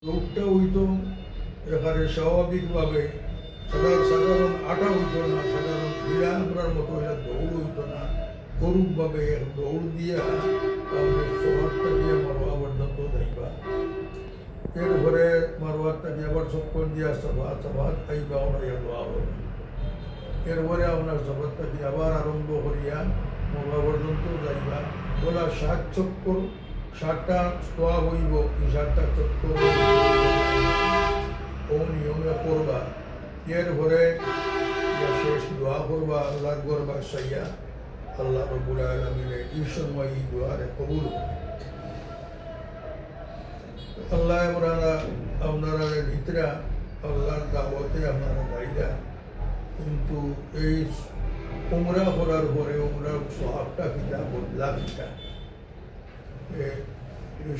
রোগটা হইতো এবারে স্বাভাবিকভাবে সাধারণ আটা হইতো না, সাধারণ ক্রীড়া আমরার মতো এটা দৌড় হইতো না, করুকভাবে দৌড় দিয়া আমাদের স্বভাবটা দিয়ে মারোয়া পর্যন্ত যাইবা। এরপরে মারোয়ারটা দিয়ে আবার চক্কর দিয়া সভা খাইবা ওনাইয়া দোয়া হবে। এরপরে আপনার সভাটা দিয়ে আবার আরম্ভ করিয়া মারোয়া পর্যন্ত যাইবা। বলা 60 চক্কর, 60টা স্তোয়া হইব, এই 60টা চক্কর ও নিয়মে করবা। এরপরে শেষ দোয়া করবা, আল্লাহর গরবা সাইয়া আল্লাহ রব্বুল আলামিনের এই সময় এই দোয়ারে কবুল। আল্লাহ আপনারা ভিতরা আল্লাহর দাওয়াতে আপনারা যাইরা, কিন্তু এই উমরা করার পরে উমরার স্বভাবটা কিতা বদলা কিতা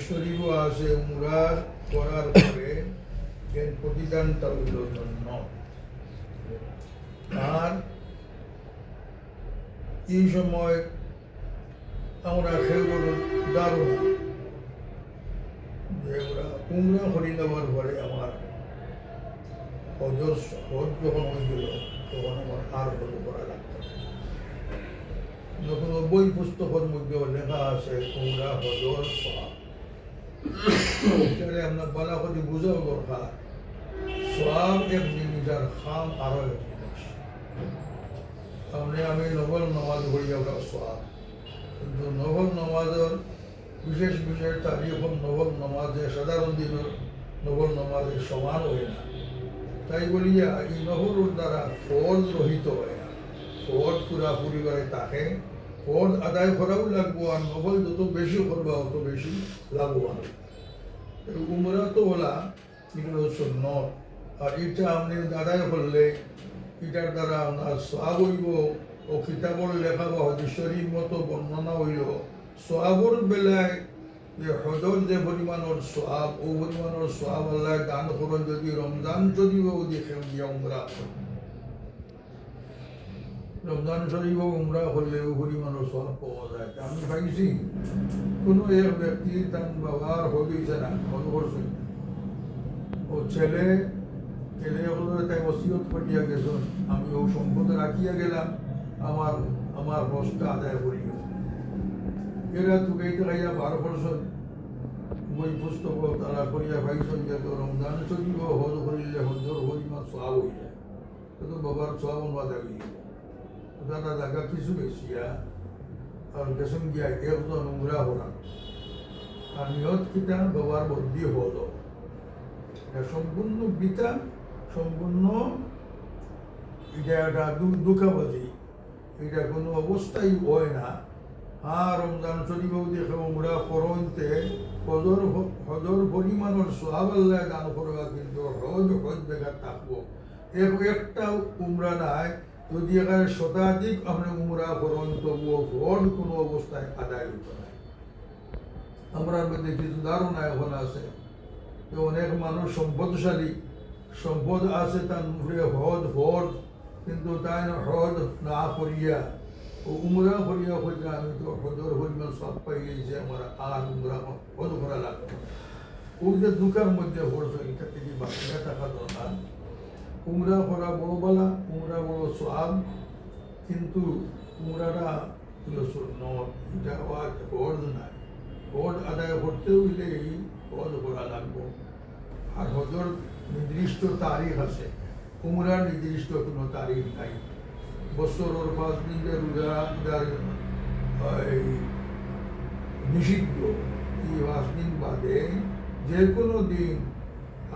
শরীরও আছে। উমরা করার পরে প্রতিদানটা হইল জন্য। আর এই সময় আমরা খেয়ে দারুণ যে ওরা উমরা হরি নেওয়ার পরে আমার হজ যখন হয়েছিল তখন আমার আর হজ করা লাগতো। যখন বই পুস্তকের মধ্যে লেখা আছে উমরা হজর সওয়াব, এটারে আমরা বলা করে বুঝাও দরকার। সওয়াব এক জিনিস আর খাম আরো এক জিনিস। আমি নফল নামাজ পড়ি ওটা সওয়াব, কিন্তু নফল নামাজের বিশেষ বিশেষ তারিখ নফল নামাজে সাধারণ দিনের নফল নামাজে সমান হয় না। তাই বলিয়া এই নফলের দ্বারা ফরজ রহিত হয় না। ফরজ পুরা পরিবারে থাকে, ফরজ আদায় করাও লাগবো, আর নফল যত বেশি করবা অত বেশি লাভবান। উমরা তো ওলা এগুলো সুন্নত, আর এটা আপনি আদায় করলে এটার দ্বারা আপনার সওয়াব হইব। ও কিতাবর লেখা বা হাদিসের মতো বর্ণনা হইল সওয়াবর বেলায় যে হজর যে পরিমাণের সওয়াব, ও পরিমাণের সওয়াব আল্লাহ দান করেন যদি রমজান যদিও দেখে গিয়া উমরা, রমজান শরীফ উমরা করলে ও পরিমাণের সওয়াব পাওয়া যায়। আমি পাইছি কোনো এক ব্যক্তি তার বাবার হজ হয়েছে না, হজ করছে, ও ছেলে তাই ওসিয়ত করিয়া গেছেন, আমি ও সম্পদ রাখিয়া গেলাম, আমার হজটা আদায় করিয়া। এরা তুকাইতে খাইয়া 12% বই পুস্তক তারা করিয়া পাইছেন যে রমজান শরীফ হজ করিলে হজর পরিমাণ সওয়াব হয়ে যায়, কিন্তু বাবার সওয়াব বাধা গিয়ে দাদা জায়গা কিছু বেশিয়া আর গেছেন গিয়া একজন উমরা করা, আর নিয়ত কিতা বাবার বদলি হল। এটা সম্পূর্ণ বিতা, সম্পূর্ণ এটা একটা দুঃখাবাজি, এটা কোনো অবস্থায় হয় না। আর রমজান শরীফও দেখে উমরা করতে হজর পরিমাণের সওয়াব আল্লাহ দান করবা, কিন্তু হজ বেকার থাকবো। একটা উমরা নাই, যদি এখানে শতাধিক আপনি উমরা করেন তবুও হজ কোনো অবস্থায় আদায় হইত না। আমরা মধ্যে কিছু ধারণা এখন আছে যে অনেক মানুষ সম্পদশালী, সম্পদ আছে তার উপরে হজ, কিন্তু তাই হজ না করিয়া ও উমরা করিয়া হইলে আমি তো হজর পরিমাণ সব পাই গেছি, আমার আর উমরা হজ করা লাগতো। ওই যে দুঃখের মধ্যে হজ এটা থেকে বাঁচিয়ে থাকা দরকার। উমরা করা বড় বলা, উমরা বড় সওয়াব, কিন্তু উমরাটা হলো সুন্নত, এটা হজ নাই। হজ আদায় করতে হইলে হজ করা লাগবো। আর হজর নির্দিষ্ট তারিখ আছে, উমরার নির্দিষ্ট কোনো তারিখ নাই। বছরের 5 দিনের রোজা নিষিদ্ধ, এই 5 দিন বাদে যে কোনো দিন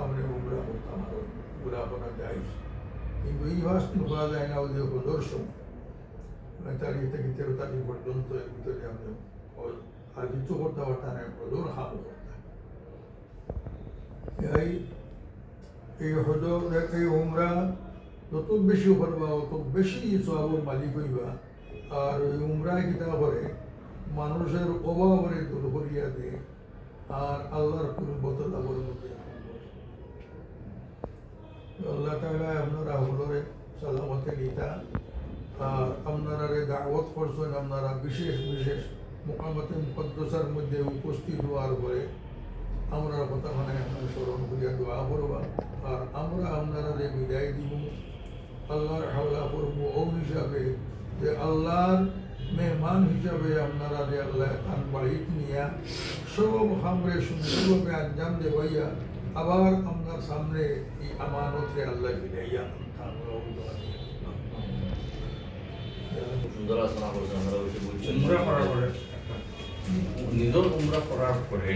আপনি উমরা করতে পারেন, উমরা করা যায়, কিন্তু এই 5 দিন করা যায় না। ওই যে হজর সময় 9 তারিখ থেকে 13 তারিখ পর্যন্ত এর ভিতরে আপনি আর কিছু করতে পারতেন না, হজর হাম করতেন। এই হজর এই উমরা যত বেশি করবা অত বেশি সওয়াবের মালিক হইবা। আর ওই উমরায় কিতা করে মানুষের অভাবরে দূর করিয়া দেয়, আর আল্লাহর কুরবত লাভের মধ্যে। আল্লাহ তাআলা আপনারা হলরে সালামতে নিতা, আর আপনারা দাওয়াত করছেন, আপনারা বিশেষ বিশেষ মোকামাতে মুকদ্দাসার মধ্যে উপস্থিত হওয়ার পরে আমরা কথা মানে স্মরণ করিয়া দোয়া করবা আর আমরা আপনারা যে বিদায় দিব আল্লাহর হাওলা করবো ও হিসাবে যে আল্লাহর মেহমান হিসাবে আপনারা যে আল্লাহ খান বাড়িত নিয়া সব হামরে সুন্দরভাবে আঞ্জাম দেবাইয়া আবার আপনার সামনে এই আমানতরে আল্লাহ বিদাইয়া আমরা সুন্দর আলোচনা করছেন, আমরা বলছেন উমরা করার পরে নিজের উমরা করার পরে